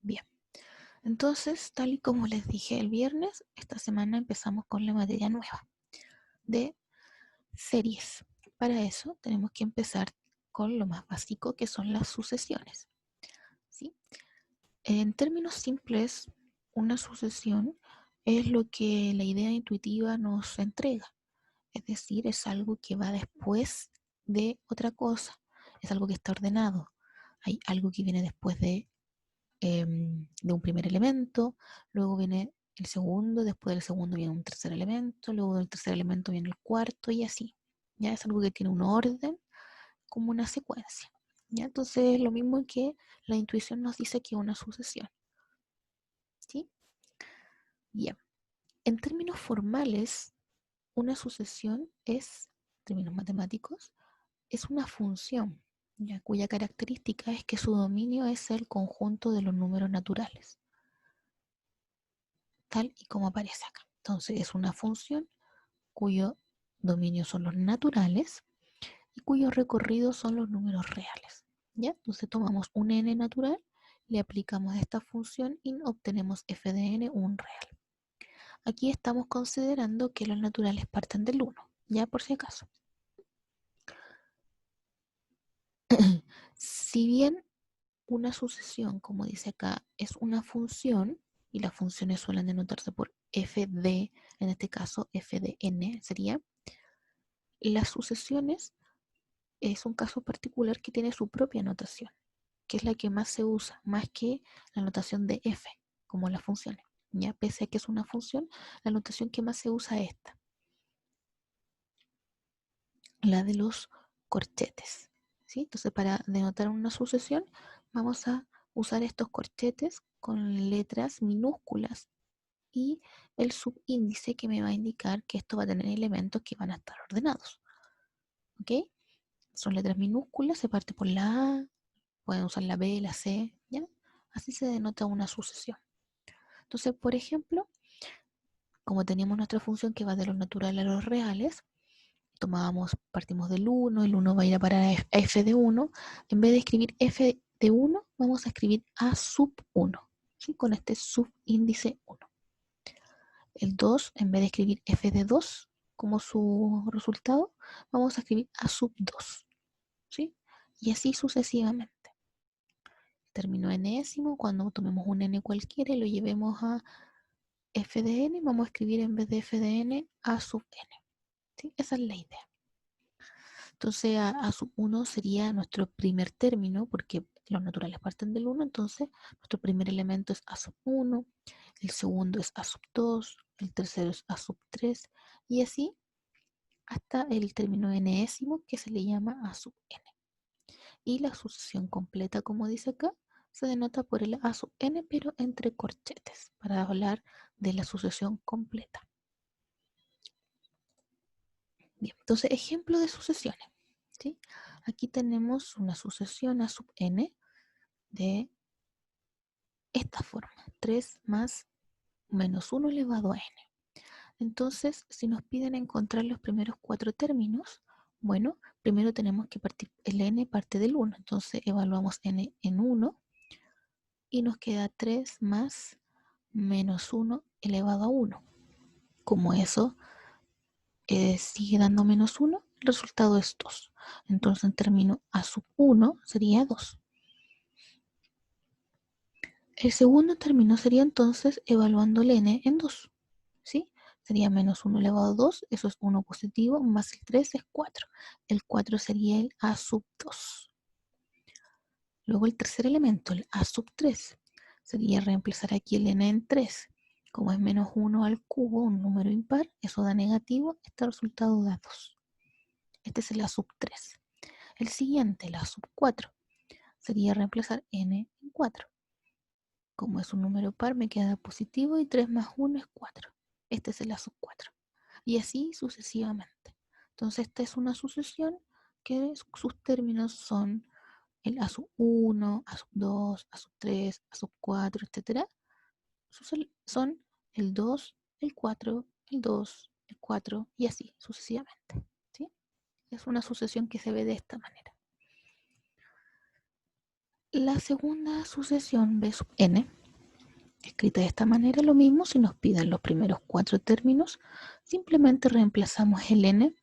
Bien, entonces, tal y como les dije el viernes, esta semana empezamos con la materia nueva de series. Para eso tenemos que empezar con lo más básico, que son las sucesiones, ¿sí? En términos simples, una sucesión es lo que la idea intuitiva nos entrega. Es decir, es algo que va después de otra cosa. Es algo que está ordenado. Hay algo que viene después de un primer elemento, luego viene el segundo, después del segundo viene un tercer elemento, luego del tercer elemento viene el cuarto y así. Ya es algo que tiene un orden, como una secuencia. ¿Ya? Entonces, lo mismo que la intuición nos dice que es una sucesión. ¿Sí? Bien. En términos formales, una sucesión es, en términos matemáticos, es una función, ¿ya? Cuya característica es que su dominio es el conjunto de los números naturales, tal y como aparece acá. Entonces, es una función cuyo dominio son los naturales y cuyos recorridos son los números reales. ¿Ya? Entonces tomamos un n natural, le aplicamos esta función y obtenemos f de n, un real. Aquí estamos considerando que los naturales parten del 1, ya por si acaso. Si bien una sucesión, como dice acá, es una función, y las funciones suelen denotarse por f de, en este caso f de n sería, las sucesiones es un caso particular que tiene su propia notación, que es la que más se usa, más que la notación de f, como las funciones. Ya, pese a que es una función, la notación que más se usa es esta, la de los corchetes. ¿Sí? Entonces, para denotar una sucesión, vamos a usar estos corchetes con letras minúsculas y el subíndice que me va a indicar que esto va a tener elementos que van a estar ordenados. ¿Ok? Son letras minúsculas, se parte por la A, pueden usar la B, la C, ¿ya? Así se denota una sucesión. Entonces, por ejemplo, como teníamos nuestra función que va de los naturales a los reales, partimos del 1, el 1 va a ir a parar a f de 1, en vez de escribir f de 1, vamos a escribir a sub 1, ¿sí? Con este subíndice 1. El 2, en vez de escribir f de 2 como su resultado, vamos a escribir a sub 2, ¿sí? Y así sucesivamente. Término enésimo, cuando tomemos un n cualquiera y lo llevemos a f de n, vamos a escribir en vez de f de n a sub n. ¿Sí? Esa es la idea. Entonces a sub 1 sería nuestro primer término, porque los naturales parten del 1, entonces nuestro primer elemento es a sub 1, el segundo es a sub 2, el tercero es a sub 3, y así hasta el término enésimo, que se le llama a sub n. Y la sucesión completa, como dice acá, se denota por el a sub n, pero entre corchetes, para hablar de la sucesión completa. Bien, entonces, ejemplo de sucesiones. ¿Sí? Aquí tenemos una sucesión a sub n de esta forma, 3 más menos 1 elevado a n. Entonces, si nos piden encontrar los primeros 4 términos, bueno, primero tenemos que partir, el n parte del 1, entonces evaluamos n en 1 y nos queda 3 más menos 1 elevado a 1. Como eso sigue dando menos 1, el resultado es 2. Entonces en término a sub 1 sería 2. El segundo término sería entonces evaluando el n en 2. ¿Sí? Sería menos 1 elevado a 2, eso es 1 positivo, más el 3 es 4. El 4 sería el a sub 2. Luego el tercer elemento, el a sub 3, sería reemplazar aquí el n en 3. Como es menos 1 al cubo, un número impar, eso da negativo, este resultado da 2. Este es el a sub 3. El siguiente, el a sub 4, sería reemplazar n en 4. Como es un número par, me queda positivo y 3 más 1 es 4. Este es el a sub 4. Y así sucesivamente. Entonces esta es una sucesión que sus términos son el a sub 1, a sub 2, a sub 3, a sub 4, etc. Son el 2, el 4, el 2, el 4 y así sucesivamente. ¿Sí? Es una sucesión que se ve de esta manera. La segunda sucesión B sub n Escrita de esta manera, lo mismo si nos piden los primeros 4 términos, simplemente reemplazamos el n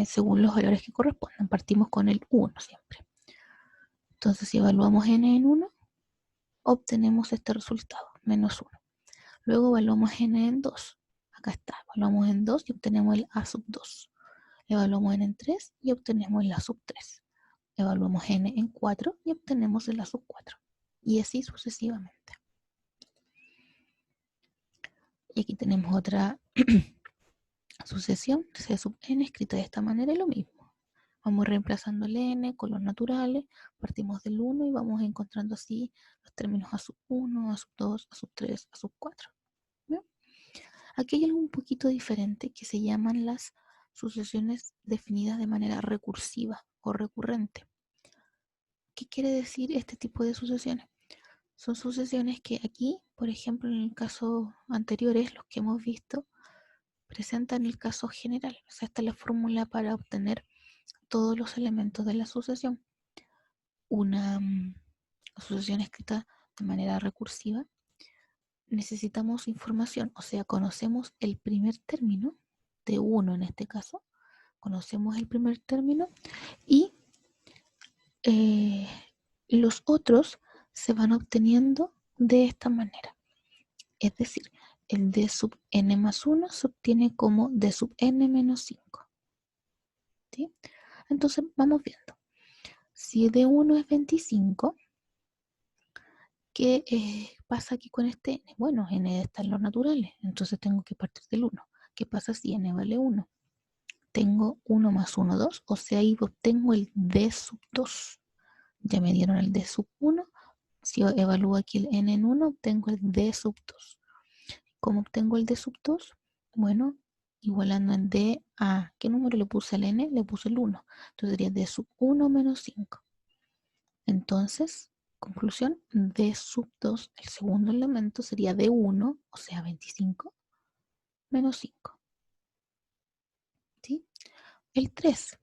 según los valores que correspondan. Partimos con el 1 siempre. Entonces, si evaluamos n en 1, obtenemos este resultado, menos 1. Luego evaluamos n en 2. Acá está, evaluamos en 2 y obtenemos el a sub 2. Evaluamos n en 3 y obtenemos el a sub 3. Evaluamos n en 4 y obtenemos el a sub 4. Y así sucesivamente. Y aquí tenemos otra sucesión, c sub n, escrita de esta manera, y lo mismo. Vamos reemplazando el n con los naturales, partimos del 1 y vamos encontrando así los términos a sub 1, a sub 2, a sub 3, a sub 4. ¿Bien? Aquí hay algo un poquito diferente que se llaman las sucesiones definidas de manera recursiva o recurrente. ¿Qué quiere decir este tipo de sucesiones? Son sucesiones que aquí, por ejemplo, en el caso anteriores, los que hemos visto, presentan el caso general. O sea, esta es la fórmula para obtener todos los elementos de la sucesión. Una sucesión escrita de manera recursiva, necesitamos información, o sea, conocemos el primer término, de 1 en este caso, conocemos el primer término y los otros se van obteniendo de esta manera. Es decir, el d sub n más 1 se obtiene como d sub n menos 5. ¿Sí? Entonces vamos viendo. Si d1 es 25, ¿qué pasa aquí con este n? Bueno, n está en los naturales, entonces tengo que partir del 1. ¿Qué pasa si n vale 1? Tengo 1 más 1, 2, o sea, ahí obtengo el d sub 2. Ya me dieron el d sub 1. Si evalúo aquí el n en 1, obtengo el d sub 2. ¿Cómo obtengo el d sub 2? Bueno, igualando en d a, ¿qué número le puse al n? Le puse el 1. Entonces sería d sub 1 menos 5. Entonces, conclusión, d sub 2, el segundo elemento, sería d1, o sea, 25, menos 5. ¿Sí? El 3.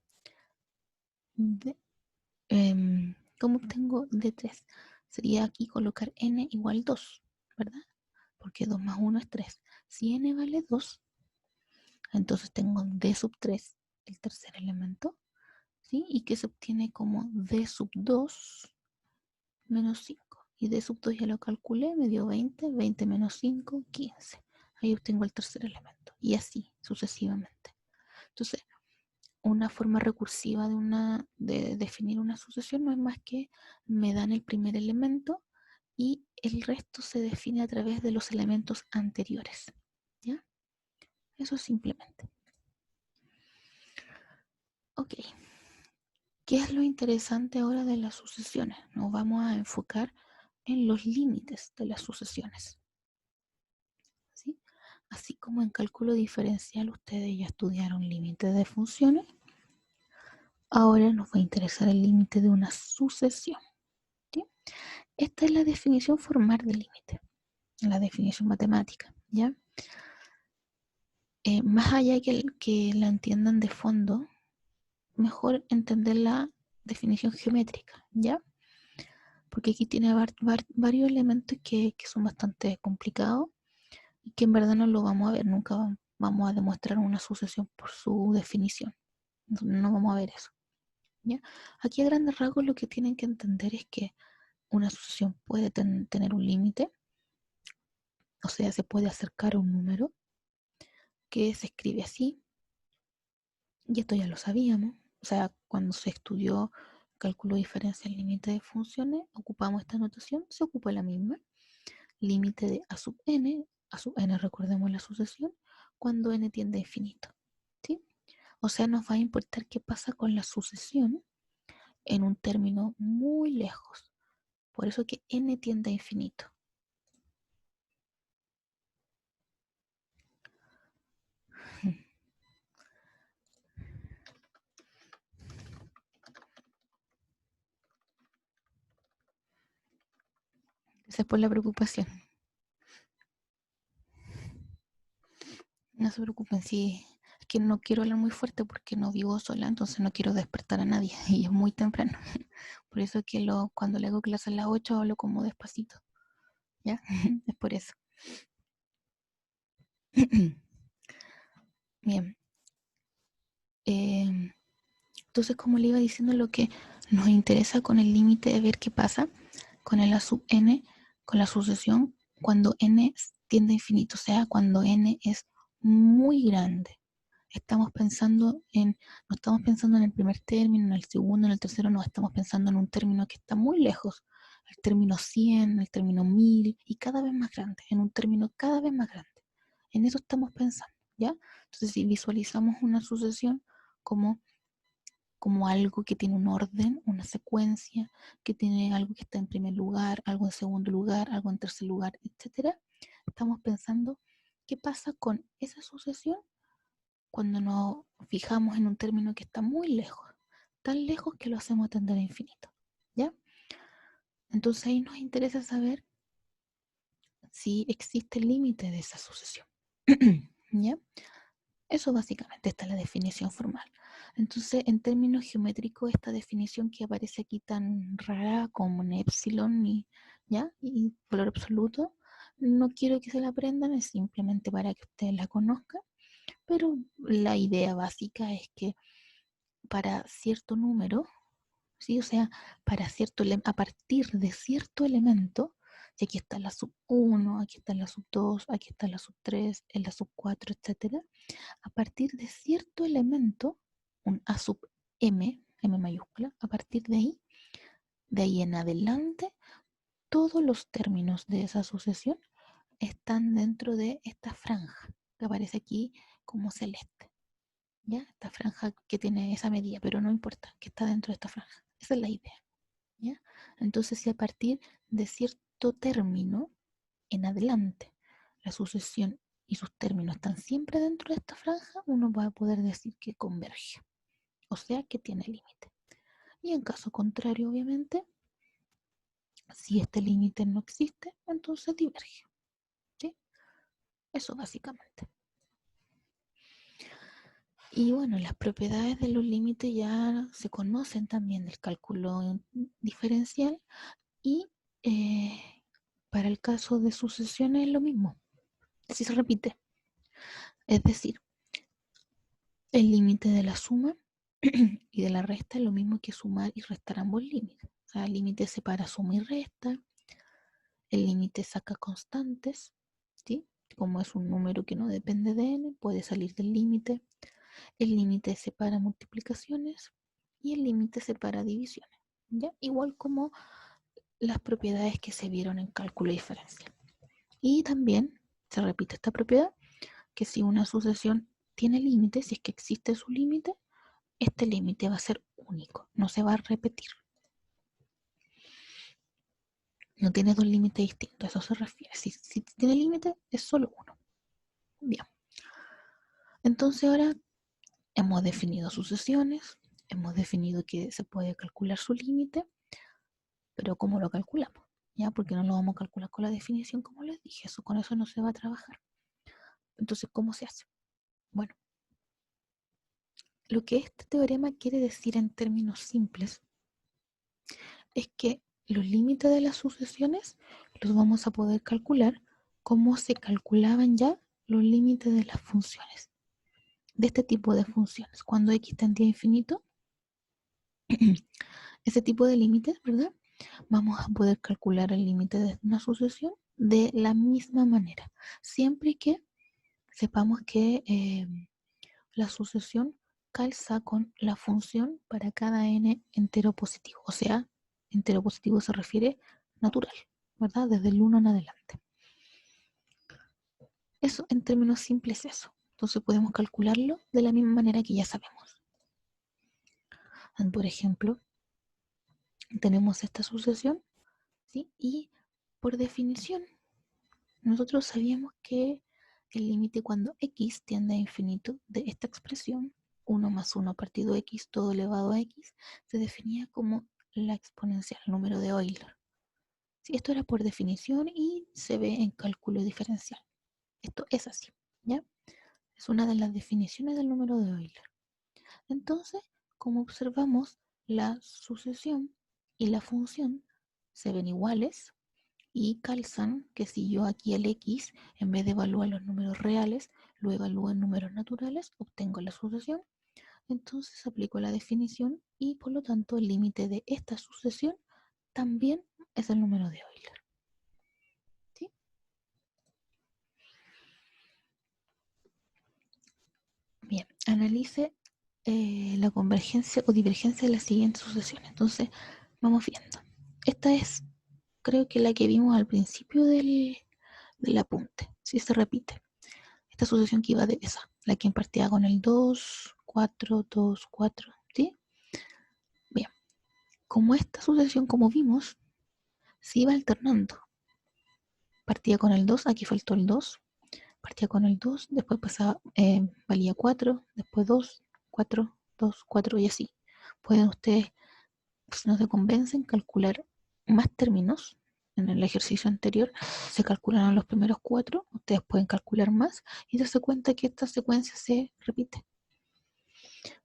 ¿Cómo obtengo d3? Sería aquí colocar n igual 2, ¿verdad? Porque 2 más 1 es 3. Si n vale 2, entonces tengo d sub 3, el tercer elemento, ¿sí? Y que se obtiene como d sub 2 menos 5. Y d sub 2 ya lo calculé, me dio 20, 20 menos 5, 15. Ahí obtengo el tercer elemento. Y así sucesivamente. Entonces, una forma recursiva de definir una sucesión no es más que me dan el primer elemento y el resto se define a través de los elementos anteriores. ¿Ya? Eso simplemente. Ok. ¿Qué es lo interesante ahora de las sucesiones? Nos vamos a enfocar en los límites de las sucesiones. ¿Sí? Así como en cálculo diferencial ustedes ya estudiaron límites de funciones, ahora nos va a interesar el límite de una sucesión. ¿Sí? Esta es la definición formal del límite, la definición matemática, ¿ya? Más allá que la entiendan de fondo, mejor entender la definición geométrica, ¿ya? Porque aquí tiene varios elementos que son bastante complicados y que en verdad no lo vamos a ver, nunca vamos a demostrar una sucesión por su definición, no vamos a ver eso, ¿ya? Aquí a grandes rasgos lo que tienen que entender es que una sucesión puede tener un límite, o sea, se puede acercar a un número que se escribe así, y esto ya lo sabíamos, o sea, cuando se estudió cálculo diferencial límite de funciones, ocupamos esta notación, se ocupa la misma, límite de a sub n, recordemos la sucesión, cuando n tiende a infinito, ¿sí? O sea, nos va a importar qué pasa con la sucesión en un término muy lejos, por eso que n tiende a infinito. Esa es por la preocupación. No se preocupen, sí, es que no quiero hablar muy fuerte porque no vivo sola, entonces no quiero despertar a nadie y es muy temprano. Por eso es que cuando le hago clase a las 8 hablo como despacito. ¿ya? Es por eso. Bien. Entonces, como le iba diciendo, lo que nos interesa con el límite es ver qué pasa con el A sub n, con la sucesión, cuando n tiende a infinito, o sea, cuando n es muy grande. No estamos pensando en el primer término, en el segundo, en el tercero, no, estamos pensando en un término que está muy lejos, el término 100, el término 1000 y cada vez más grande, en un término cada vez más grande. En eso estamos pensando, ¿ya? Entonces, si visualizamos una sucesión como algo que tiene un orden, una secuencia, que tiene algo que está en primer lugar, algo en segundo lugar, algo en tercer lugar, etcétera. Estamos pensando qué pasa con esa sucesión cuando nos fijamos en un término que está muy lejos, tan lejos que lo hacemos tender a infinito, ¿ya? Entonces ahí nos interesa saber si existe el límite de esa sucesión, ¿ya? Eso básicamente está en la definición formal. Entonces, en términos geométricos, esta definición que aparece aquí tan rara como un epsilon ¿ya? Y valor absoluto, no quiero que se la aprendan, es simplemente para que ustedes la conozcan, pero la idea básica es que para cierto número, ¿sí? O sea, a partir de cierto elemento, y aquí está la sub 1, aquí está la sub 2, aquí está la sub 3, en la sub 4, etcétera, a partir de cierto elemento, un A sub m, m mayúscula, a partir de ahí en adelante, todos los términos de esa sucesión están dentro de esta franja que aparece aquí como celeste. ¿Ya? Esta franja que tiene esa medida, pero no importa, que está dentro de esta franja. Esa es la idea. ¿Ya? Entonces, si a partir de cierto término en adelante la sucesión y sus términos están siempre dentro de esta franja, uno va a poder decir que converge, o sea que tiene límite. Y en caso contrario, obviamente, si este límite no existe, entonces diverge. ¿Sí? Eso básicamente. Y bueno, las propiedades de los límites ya se conocen también del cálculo diferencial y eh, para el caso de sucesiones es lo mismo, si se repite. Es decir, el límite de la suma y de la resta es lo mismo que sumar y restar ambos límites. O sea, el límite separa suma y resta, el límite saca constantes, ¿sí? Como es un número que no depende de n, puede salir del límite. El límite separa multiplicaciones y el límite separa divisiones, ¿ya? Igual como las propiedades que se vieron en cálculo diferencial. Y también se repite esta propiedad, que si una sucesión tiene límite, si es que existe su límite, este límite va a ser único, no se va a repetir. No tiene dos límites distintos, a eso se refiere. Si tiene límite, es solo uno. Bien. Entonces ahora hemos definido sucesiones, hemos definido que se puede calcular su límite, pero ¿cómo lo calculamos? ¿Ya? Porque no lo vamos a calcular con la definición, como les dije, eso, con eso no se va a trabajar. Entonces, ¿cómo se hace? Bueno, lo que este teorema quiere decir en términos simples es que los límites de las sucesiones los vamos a poder calcular como se calculaban ya los límites de las funciones, de este tipo de funciones. Cuando x tendía a infinito, ese tipo de límites, ¿verdad? Vamos a poder calcular el límite de una sucesión de la misma manera, siempre que sepamos que la sucesión calza con la función para cada n entero positivo, o sea, entero positivo se refiere natural, ¿verdad? Desde el 1 en adelante. Eso, en términos simples, es eso. Entonces podemos calcularlo de la misma manera que ya sabemos. Por ejemplo, tenemos esta sucesión, ¿sí? Y por definición, nosotros sabíamos que el límite cuando x tiende a infinito de esta expresión, 1 más 1 partido x todo elevado a x, se definía como la exponencial, el número de Euler. Sí, esto era por definición y se ve en cálculo diferencial. Esto es así, ¿ya? Es una de las definiciones del número de Euler. Entonces, como observamos, la sucesión y la función se ven iguales y calzan que si yo aquí el x, en vez de evaluar los números reales, lo evalúo en números naturales, obtengo la sucesión. Entonces aplico la definición y por lo tanto el límite de esta sucesión también es el número de Euler. ¿Sí? Bien, analice la convergencia o divergencia de las siguientes sucesiones. Entonces, vamos viendo. Esta es, creo que la que vimos al principio del apunte, si se repite. Esta sucesión que iba de esa, la que partía con el 2, 4, 2, 4, ¿sí? Bien, como esta sucesión, como vimos, se iba alternando. Partía con el 2, aquí faltó el 2, partía con el 2, después pasaba, valía 4, después 2, 4, 2, 4 y así. Pueden ustedes, si no se convencen, calcular más términos. En el ejercicio anterior se calcularon los primeros 4, ustedes pueden calcular más y darse cuenta que esta secuencia se repite.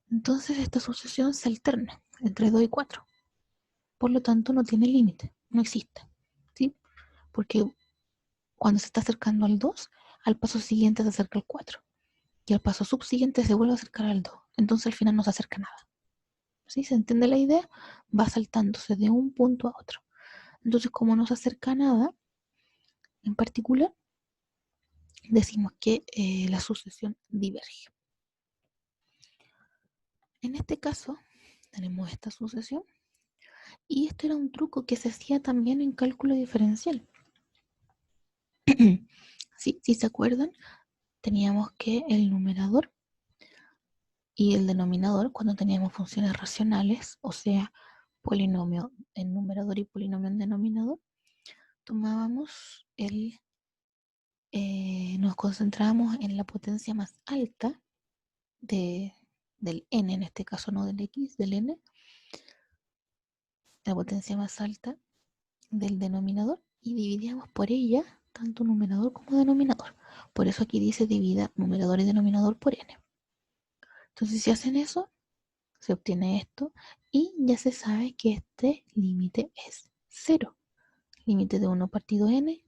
Entonces esta sucesión se alterna entre 2 y 4. Por lo tanto no tiene límite, no existe. ¿Sí? Porque cuando se está acercando al 2, al paso siguiente se acerca al 4. Y al paso subsiguiente se vuelve a acercar al 2. Entonces al final no se acerca nada. ¿Sí? ¿Se entiende la idea? Va saltándose de un punto a otro. Entonces, como no se acerca a nada, en particular, decimos que la sucesión diverge. En este caso, tenemos esta sucesión. Y esto era un truco que se hacía también en cálculo diferencial. Sí, si se acuerdan, teníamos que el numerador y el denominador, cuando teníamos funciones racionales, o sea, polinomio en numerador y polinomio en denominador, tomábamos nos concentrábamos en la potencia más alta del n, en este caso no del x, del n, la potencia más alta del denominador y dividíamos por ella tanto numerador como denominador. Por eso aquí dice divida numerador y denominador por n. Entonces si hacen eso, se obtiene esto y ya se sabe que este límite es 0. Límite de 1 partido n,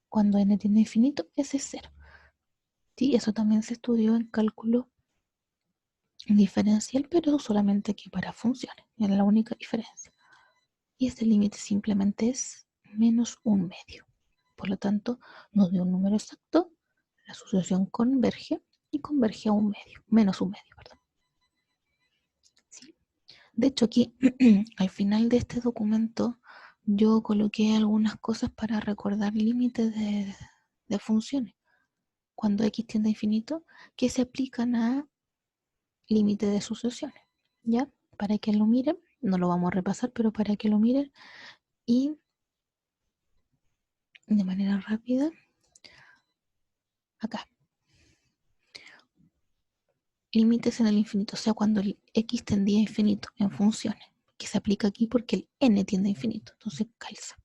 cuando n tiende a infinito, ese es 0. Sí, eso también se estudió en cálculo diferencial, pero solamente aquí para funciones. Es la única diferencia. Y este límite simplemente es menos un medio. Por lo tanto, nos dio un número exacto, la sucesión converge y converge a un medio, menos un medio, perdón. ¿Sí? De hecho, aquí al final de este documento yo coloqué algunas cosas para recordar límites de funciones. Cuando x tiende a infinito, que se aplican a límite de sucesiones. ¿Ya? Para que lo miren, no lo vamos a repasar, pero para que lo miren y de manera rápida, acá. Límites en el infinito, o sea, cuando el x tendía a infinito en funciones, que se aplica aquí porque el n tiende a infinito, entonces calza.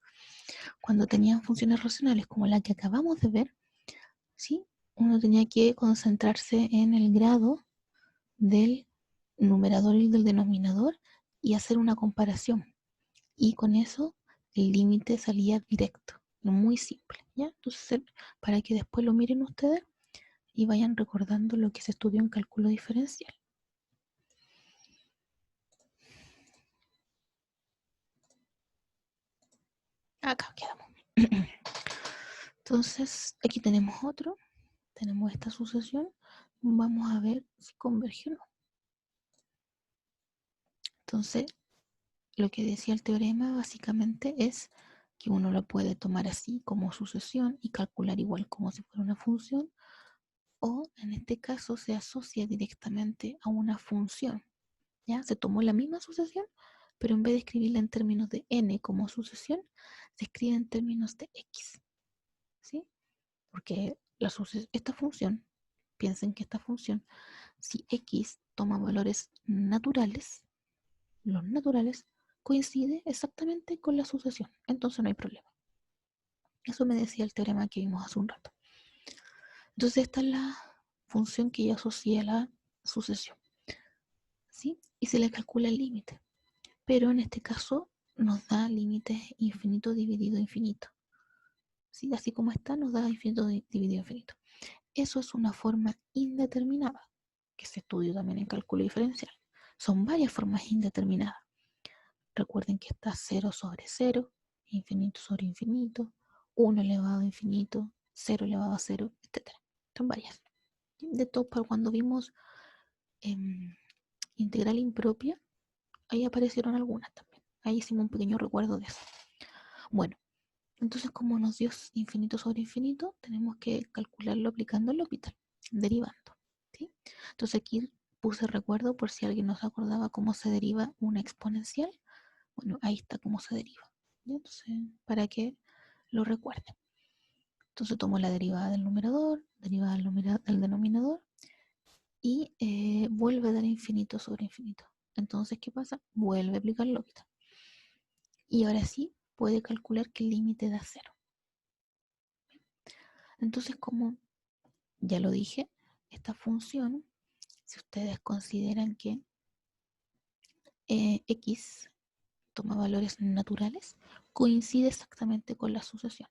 Cuando tenían funciones racionales como la que acabamos de ver, ¿sí? Uno tenía que concentrarse en el grado del numerador y del denominador y hacer una comparación. Y con eso el límite salía directo, muy simple, ¿ya? Entonces, para que después lo miren ustedes y vayan recordando lo que se estudió en cálculo diferencial. Acá quedamos. Entonces, aquí tenemos otro, tenemos esta sucesión, vamos a ver si converge o no. Entonces, lo que decía el teorema básicamente es que uno lo puede tomar así como sucesión y calcular igual como si fuera una función, o en este caso se asocia directamente a una función. ¿Ya? Se tomó la misma sucesión, pero en vez de escribirla en términos de n como sucesión, se escribe en términos de x. ¿Sí? Porque esta función, piensen que esta función, si x toma valores naturales, los naturales, coincide exactamente con la sucesión. Entonces no hay problema. Eso me decía el teorema que vimos hace un rato. Entonces esta es la función que yo asocié a la sucesión. ¿Sí? Y se le calcula el límite. Pero en este caso nos da límite infinito dividido infinito. ¿sí? Así como está, nos da infinito dividido infinito. Eso es una forma indeterminada, que se estudia también en cálculo diferencial. Son varias formas indeterminadas. Recuerden que está 0 sobre 0, infinito sobre infinito, 1 elevado a infinito, 0 elevado a 0, etc. Son varias. De todo, para cuando vimos integral impropia, ahí aparecieron algunas también. Ahí hicimos un pequeño recuerdo de eso. Bueno, entonces como nos dio infinito sobre infinito, tenemos que calcularlo aplicando el L'Hopital, derivando. ¿Sí? Entonces aquí puse recuerdo por si alguien no se acordaba cómo se deriva una exponencial. Bueno, ahí está cómo se deriva. ¿Ya? Entonces, para que lo recuerden. Entonces tomo la derivada del numerador, derivada del denominador, y vuelve a dar infinito sobre infinito. Entonces, ¿qué pasa? Vuelve a aplicar el L'Hopital. Y ahora sí puede calcular que el límite da 0. Entonces, como ya lo dije, esta función, si ustedes consideran que x toma valores naturales, coincide exactamente con la sucesión.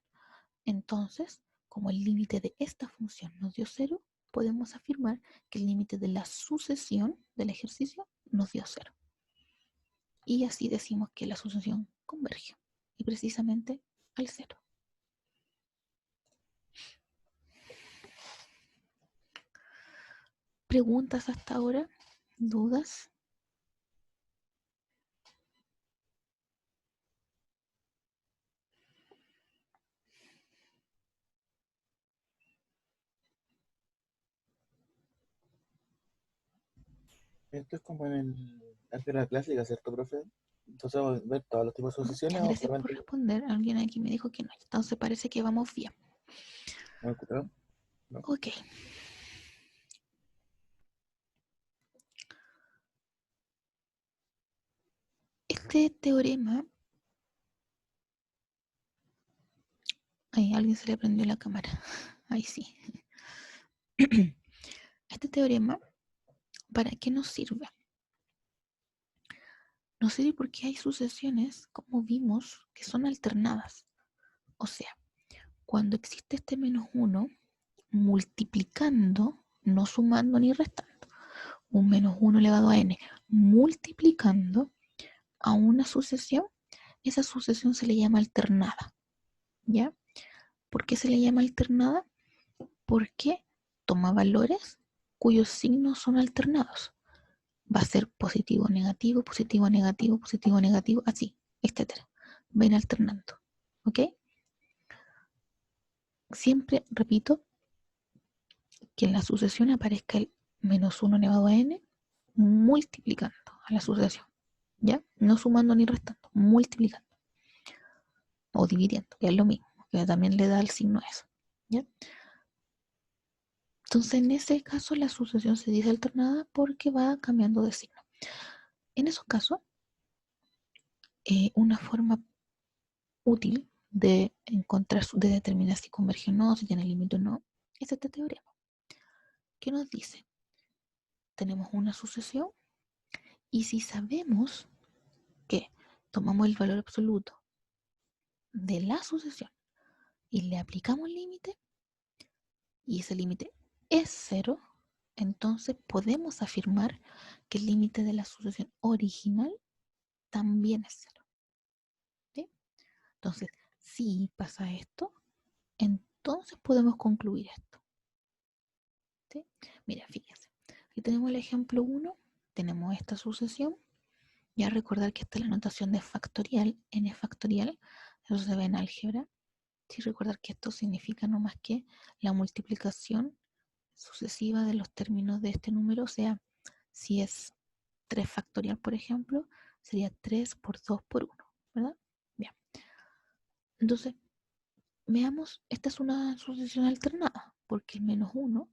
Entonces, como el límite de esta función nos dio 0, podemos afirmar que el límite de la sucesión del ejercicio nos dio 0. Y así decimos que la sucesión converge, y precisamente al 0. ¿Preguntas hasta ahora? ¿Dudas? Esto es como en el álgebra clásica, ¿cierto, profe? Entonces vamos a ver todos los tipos de Ya, sucesiones o gracias por solamente responder. Alguien aquí me dijo que no. Entonces parece que vamos bien. no escucharon, ¿no? Ok. Este teorema... Ay, a alguien se le prendió la cámara. Ahí sí. Este teorema, ¿para qué nos sirve? Nos sirve porque hay sucesiones, como vimos, que son alternadas. O sea, cuando existe este menos 1, multiplicando, no sumando ni restando, un menos 1 elevado a n, multiplicando a una sucesión, esa sucesión se le llama alternada. ¿Ya? ¿Por qué se le llama alternada? Porque toma valores cuyos signos son alternados. Va a ser positivo, negativo, positivo, negativo, positivo, negativo, así, etcétera. Ven alternando. ¿Ok? Siempre repito que en la sucesión aparezca el menos 1 elevado a n multiplicando a la sucesión. ¿Ya? No sumando ni restando, multiplicando. O dividiendo, que es lo mismo, que también le da el signo eso. ¿Ya? Entonces, en ese caso, la sucesión se dice alternada porque va cambiando de signo. En esos casos, una forma útil de encontrar, de determinar si converge o no, si tiene límite o no, es este teorema. ¿Qué nos dice? Tenemos una sucesión y si sabemos que tomamos el valor absoluto de la sucesión y le aplicamos límite y ese límite es 0, entonces podemos afirmar que el límite de la sucesión original también es 0. ¿Sí? Entonces, si pasa esto, entonces podemos concluir esto. ¿Sí? Mira, fíjense. Aquí tenemos el ejemplo 1, tenemos esta sucesión. Ya recordar que esta es la notación de factorial, n factorial, eso se ve en álgebra. Sí, recordar que esto significa no más que la multiplicación sucesiva de los términos de este número, o sea, si es 3 factorial, por ejemplo, sería 3 por 2 por 1, ¿verdad? Bien. Entonces, veamos, esta es una sucesión alternada, porque el menos 1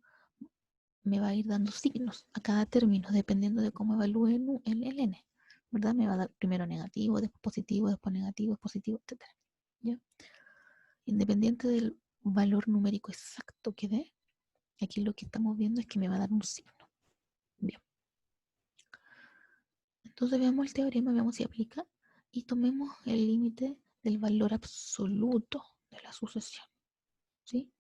me va a ir dando signos a cada término, dependiendo de cómo evalúe el n, ¿verdad? Me va a dar primero negativo, después positivo, después negativo, después positivo, etc. ¿Ya? Independiente del valor numérico exacto que dé, aquí lo que estamos viendo es que me va a dar un signo. Bien. Entonces veamos el teorema, veamos si aplica y tomemos el límite del valor absoluto de la sucesión. ¿sí?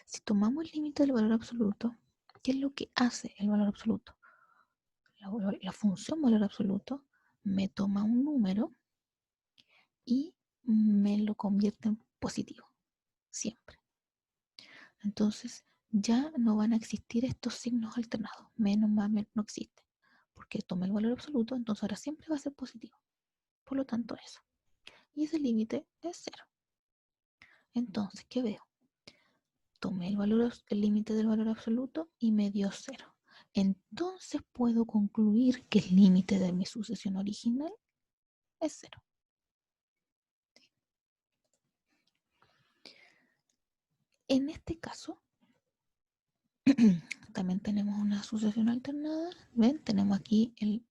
Si tomamos el límite del valor absoluto, ¿qué es lo que hace el valor absoluto? La función valor absoluto me toma un número y me lo convierte en positivo, siempre. Entonces ya no van a existir estos signos alternados. Menos más no existe. Porque tomé el valor absoluto, entonces ahora siempre va a ser positivo. Por lo tanto, eso. Y ese límite es cero. Entonces, ¿qué veo? Tomé el límite del valor absoluto y me dio cero. Entonces puedo concluir que el límite de mi sucesión original es cero. En este caso, también tenemos una sucesión alternada. ¿Ven? Tenemos aquí el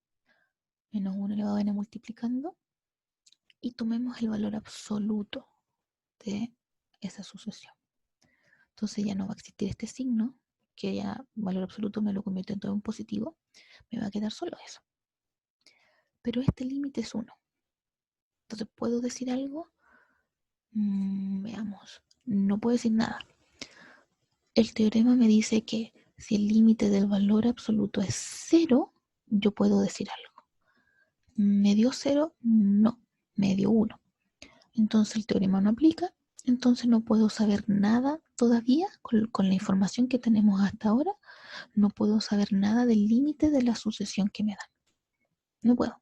menos 1 elevado a n multiplicando. Y tomemos el valor absoluto de esa sucesión. Entonces ya no va a existir este signo, que ya valor absoluto me lo convierte en todo en positivo. Me va a quedar solo eso. Pero este límite es 1. Entonces, ¿puedo decir algo? Veamos. No puedo decir nada. El teorema me dice que si el límite del valor absoluto es 0, yo puedo decir algo. ¿Me dio 0? No, me dio 1. Entonces el teorema no aplica, entonces no puedo saber nada todavía con la información que tenemos hasta ahora, no puedo saber nada del límite de la sucesión que me dan. No puedo,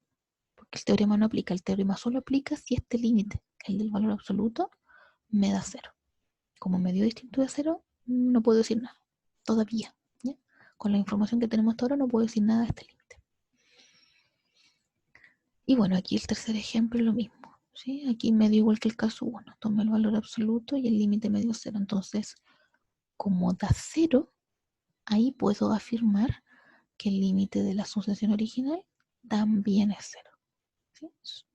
porque el teorema no aplica, el teorema solo aplica si este límite, el del valor absoluto, me da 0. Como me dio distinto de 0, no puedo decir nada, todavía. ¿Ya? Con la información que tenemos hasta ahora no puedo decir nada de este límite. Y bueno, aquí el tercer ejemplo es lo mismo. ¿Sí? Aquí me dio igual que el caso 1. Tomé el valor absoluto y el límite me dio 0. Entonces, como da 0, ahí puedo afirmar que el límite de la sucesión original también es 0. ¿Sí?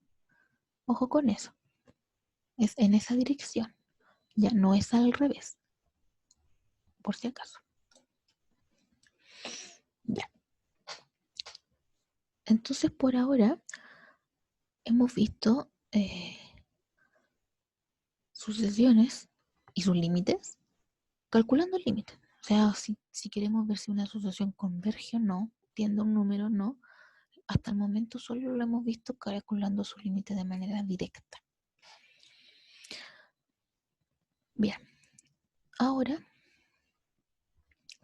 Ojo con eso. Es en esa dirección. Ya no es al revés. Por si acaso. Ya. Entonces, por ahora, hemos visto sucesiones y sus límites, calculando el límite. O sea, si queremos ver si una sucesión converge o no, tiende a un número o no, hasta el momento solo lo hemos visto calculando sus límites de manera directa. Bien, ahora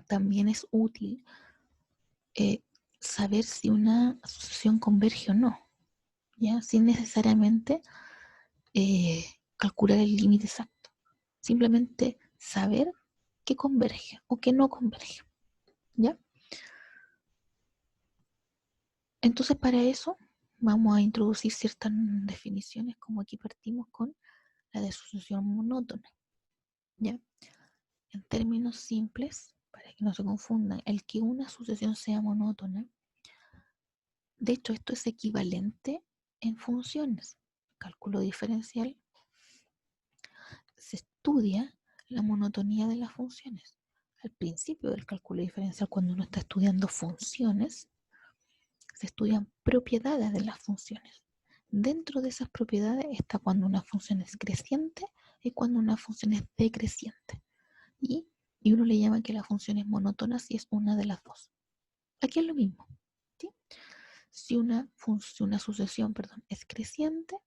también es útil saber si una sucesión converge o no, ¿ya? Sin necesariamente calcular el límite exacto. Simplemente saber que converge o que no converge, ¿ya? Entonces, para eso vamos a introducir ciertas definiciones, como aquí partimos con la de sucesión monótona, ¿ya? En términos simples, para que no se confundan, el que una sucesión sea monótona, de hecho, esto es equivalente en funciones. Cálculo diferencial, se estudia la monotonía de las funciones. Al principio del cálculo diferencial, cuando uno está estudiando funciones, se estudian propiedades de las funciones. Dentro de esas propiedades está cuando una función es creciente y cuando una función es decreciente. Y uno le llama que la función es monótona si es una de las dos. Aquí es lo mismo. ¿Sí? Si una sucesión es creciente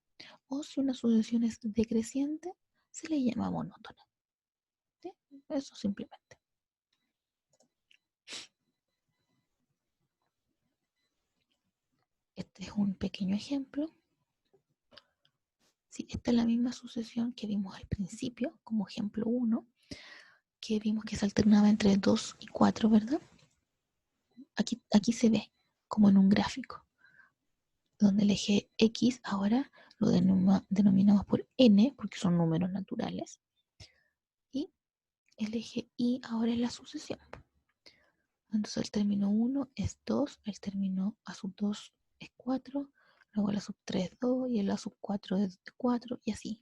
o si una sucesión es decreciente, se le llama monótona. ¿Sí? Eso simplemente. Este es un pequeño ejemplo. Sí, esta es la misma sucesión que vimos al principio, como ejemplo 1, que vimos que se alternaba entre 2 y 4, ¿verdad? Aquí se ve como en un gráfico, donde el eje X ahora lo denominamos por n, porque son números naturales, y el eje Y ahora es la sucesión. Entonces el término 1 es 2, el término a sub 2 es 4, luego el a sub 3 es 2 y el a sub 4 es 4, y así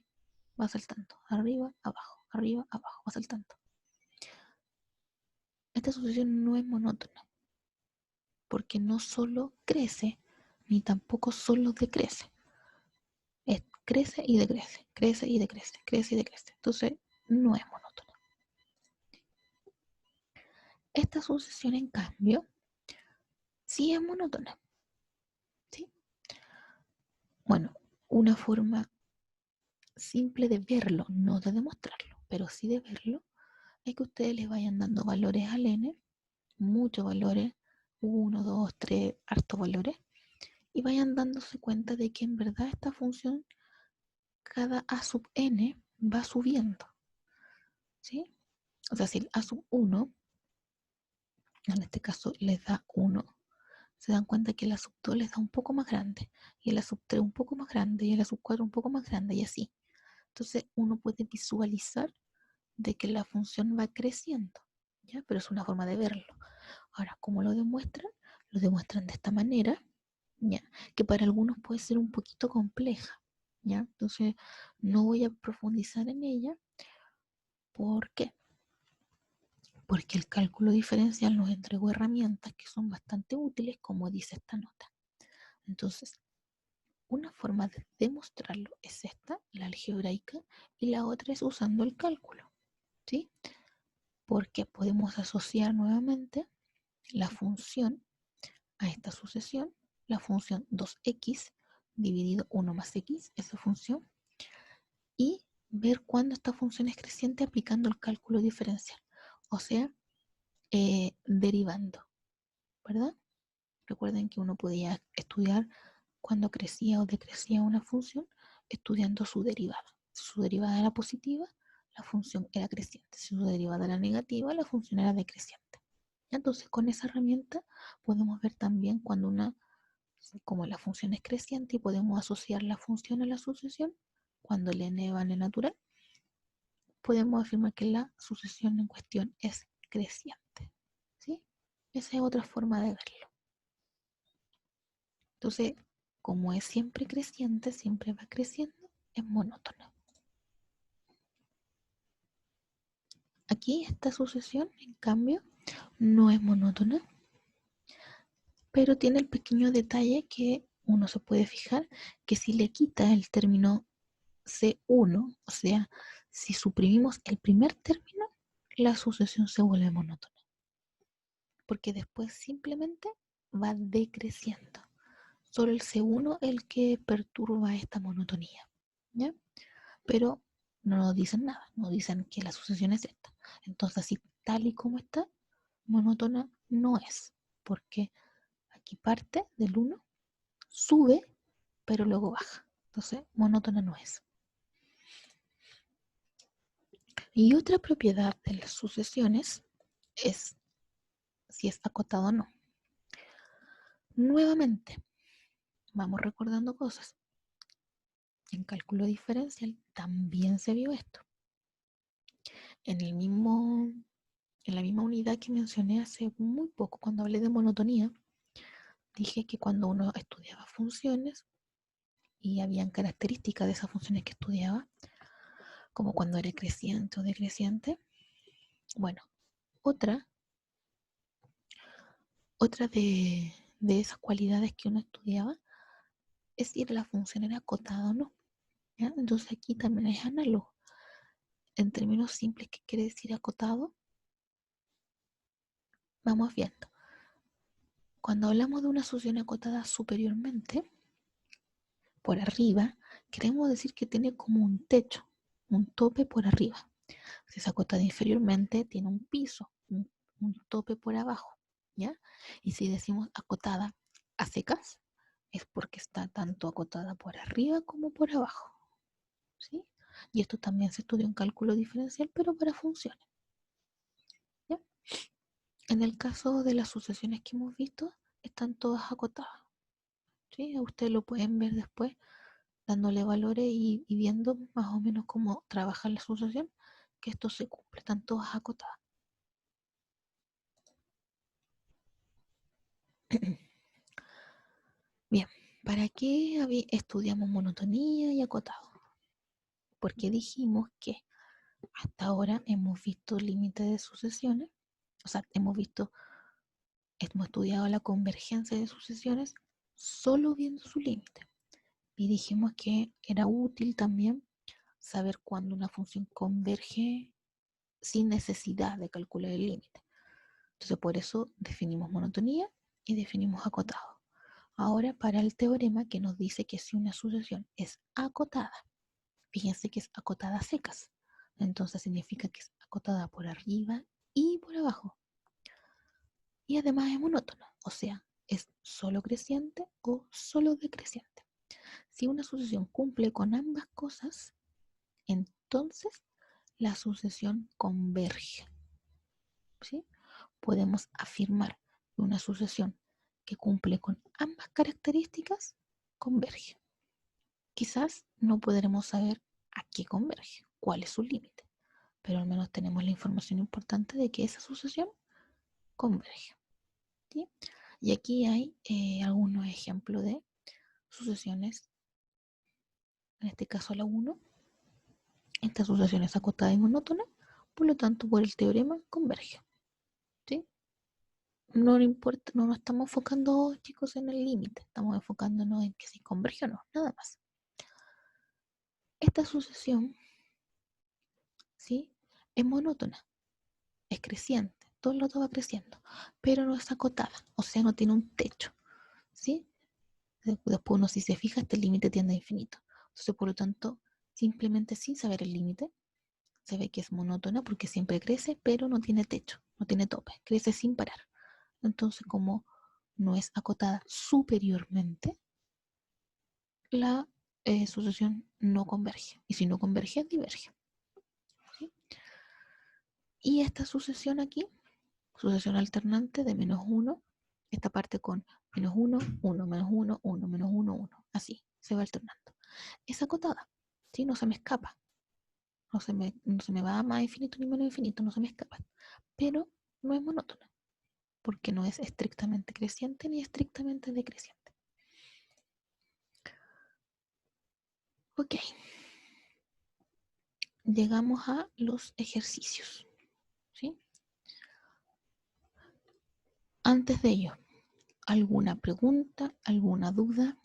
va saltando, arriba, abajo, va saltando. Esta sucesión no es monótona, porque no solo crece, ni tampoco solo decrece. Crece y decrece, crece y decrece, crece y decrece. Entonces, no es monótona. Esta sucesión, en cambio, sí es monótona, ¿sí? Bueno, una forma simple de verlo, no de demostrarlo, pero sí de verlo, es que ustedes les vayan dando valores al n, muchos valores, 1, 2, 3, hartos valores, y vayan dándose cuenta de que en verdad esta función, cada a sub n va subiendo, ¿sí? O sea, si el a sub 1, en este caso les da 1, se dan cuenta que el a sub 2 les da un poco más grande, y el a sub 3 un poco más grande, y el a sub 4 un poco más grande, y así. Entonces uno puede visualizar de que la función va creciendo, ¿ya? Pero es una forma de verlo. Ahora, ¿cómo lo demuestran? Lo demuestran de esta manera, ¿ya? Que para algunos puede ser un poquito compleja, ¿ya? Entonces, no voy a profundizar en ella. ¿Por qué? Porque el cálculo diferencial nos entregó herramientas que son bastante útiles, como dice esta nota. Entonces, una forma de demostrarlo es esta, la algebraica, y la otra es usando el cálculo, ¿sí? Porque podemos asociar nuevamente la función a esta sucesión, la función 2x dividido 1 más x, esa función, y ver cuándo esta función es creciente aplicando el cálculo diferencial, o sea, derivando, ¿verdad? Recuerden que uno podía estudiar cuando crecía o decrecía una función estudiando su derivada. Si su derivada era positiva, la función era creciente. Si su derivada era negativa, la función era decreciente. Entonces, con esa herramienta podemos ver también cuando como la función es creciente y podemos asociar la función a la sucesión, cuando el n va en el natural, podemos afirmar que la sucesión en cuestión es creciente, ¿sí? Esa es otra forma de verlo. Entonces, como es siempre creciente, siempre va creciendo, es monótona. Aquí esta sucesión, en cambio, no es monótona, pero tiene el pequeño detalle que uno se puede fijar, que si le quita el término C1, o sea, si suprimimos el primer término, la sucesión se vuelve monótona, porque después simplemente va decreciendo. Solo el C1 es el que perturba esta monotonía, ¿ya? Pero no nos dicen nada, no dicen que la sucesión es esta. Entonces, así tal y como está, monótona no es, porque aquí parte del 1, sube, pero luego baja. Entonces, monótona no es. Y otra propiedad de las sucesiones es si es acotado o no. Nuevamente, vamos recordando cosas. En cálculo diferencial también se vio esto. En el mismo, en la misma unidad que mencioné hace muy poco, cuando hablé de monotonía, dije que cuando uno estudiaba funciones y habían características de esas funciones que estudiaba, como cuando era creciente o decreciente, bueno, otra, otra de esas cualidades que uno estudiaba es si la función era acotada o no, ¿ya? Entonces aquí también es análogo. En términos simples, ¿qué quiere decir acotado? Vamos viendo. Cuando hablamos de una sucesión acotada superiormente, por arriba, queremos decir que tiene como un techo, un tope por arriba. Si es acotada inferiormente, tiene un piso, un tope por abajo, ¿ya? Y si decimos acotada a secas, es porque está tanto acotada por arriba como por abajo, ¿sí? Y esto también se estudia en cálculo diferencial, pero para funciones, ¿ya? En el caso de las sucesiones que hemos visto, están todas acotadas, ¿sí? Ustedes lo pueden ver después dándole valores y viendo más o menos cómo trabaja la sucesión, que esto se cumple, están todas acotadas. Bien, ¿para qué estudiamos monotonía y acotado? Porque dijimos que hasta ahora hemos visto límites de sucesiones, o sea, hemos estudiado la convergencia de sucesiones solo viendo su límite. Y dijimos que era útil también saber cuándo una función converge sin necesidad de calcular el límite. Entonces, por eso definimos monotonía y definimos acotado. Ahora, para el teorema que nos dice que si una sucesión es acotada, fíjense que es acotada a secas. Entonces significa que es acotada por arriba y por abajo. Y además es monótona, o sea, es solo creciente o solo decreciente. Si una sucesión cumple con ambas cosas, entonces la sucesión converge. ¿Sí? Podemos afirmar que una sucesión que cumple con ambas características converge. Quizás no podremos saber a qué converge, cuál es su límite, pero al menos tenemos la información importante de que esa sucesión converge. ¿Sí? Y aquí hay algunos ejemplos de sucesiones, en este caso la 1. Esta sucesión es acotada y monótona, por lo tanto, por el teorema converge. ¿Sí? No importa, no nos estamos enfocando, chicos, en el límite, estamos enfocándonos en que si converge o no, nada más. Esta sucesión, ¿sí? Es monótona, es creciente, todo el rato va creciendo, pero no es acotada, o sea, no tiene un techo, ¿sí? Después uno, si se fija, este límite tiende a infinito. Entonces, por lo tanto, simplemente sin saber el límite, se ve que es monótona porque siempre crece, pero no tiene techo, no tiene tope, crece sin parar. Entonces, como no es acotada superiormente, la sucesión no converge. Y si no converge, diverge. ¿Sí? Y esta sucesión aquí, sucesión alternante de menos 1, esta parte con menos 1, 1, menos 1, 1, menos 1, 1. Así, se va alternando. Es acotada, ¿sí? No se me escapa. No se me va a más infinito ni menos infinito, no se me escapa. Pero no es monótona, porque no es estrictamente creciente ni estrictamente decreciente. Ok. Llegamos a los ejercicios, ¿sí? Antes de ello, ¿alguna pregunta, alguna duda?